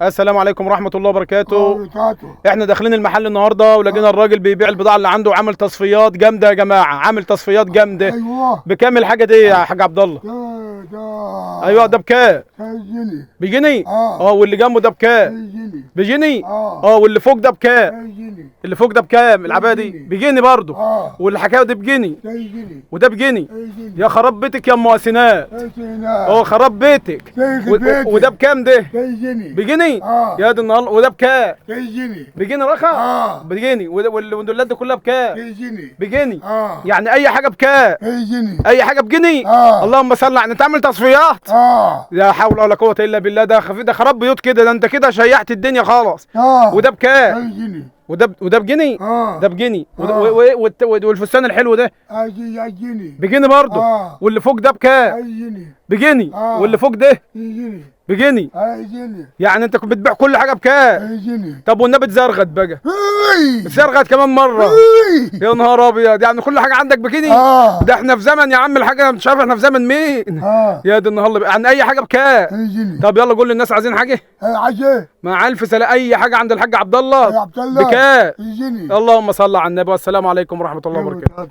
السلام عليكم ورحمة الله وبركاته. وبركاته. احنا داخلين المحل النهارده ولقينا الراجل بيبيع البضاعة اللي عنده وعامل تصفيات جامدة يا جماعة، عامل تصفيات جامدة. ايوه. بكام الحاجة دي يا حاج عبد الله؟ ده ايوه ده بكام؟ جنيه. بجنيه؟ اه. واللي جنبه ده بكام؟ جنيه. بجنيه؟ اه. واللي فوق ده بكام؟ جنيه. اللي فوق ده بكام؟ العباية دي بجنيه. بجنيه برضه. والحكاية دي بجنيه جنيه. وده بجنيه. جنيه. يا خراب بيتك يا ام واسنات. خراب بيتك. وده بكام ده؟ جنيه. بجنيه؟ يا دي النهار. وده بكام؟ جنيه. بجنيه رخص؟ بجنيه. والدولات دي كلها بكام؟ جنيه. بجنيه. يعني اي حاجه بكام؟ جنيه. اي حاجه بجنيه. اللهم صل على. تعمل تصفيات؟ لا حول ولا قوه الا بالله. ده خراب بيوت كده. ده انت كده شيعت الدنيا خالص. وده بكام؟ جنيه. وده بجنيه؟ ده بجنيه. والفستان الحلو ده جنيه. بجنيه برضه. واللي فوق ده بكام؟ جنيه. بجنيه. واللي فوق ده جنيه. بجنيه. جنيه. يعني انت كنت بتبيع كل حاجه بكام؟ جنيه. طب والنبي اتزرغت بقى. اتزرغت كمان مره. يا نهار ابيض. يعني كل حاجه عندك بجنيه؟ ده احنا في زمن يا عم الحاجه مش عارف احنا في زمن مين. يا دي النهار. يعني اي حاجه بكام؟ جنيه. طب يلا قول للناس عايزين حاجه. عايز مع الف سلامه. اي حاجه عند الحاج عبد الله عبد الله بكام؟ جنيه. اللهم صل على النبي. والسلام عليكم ورحمه الله وبركاته.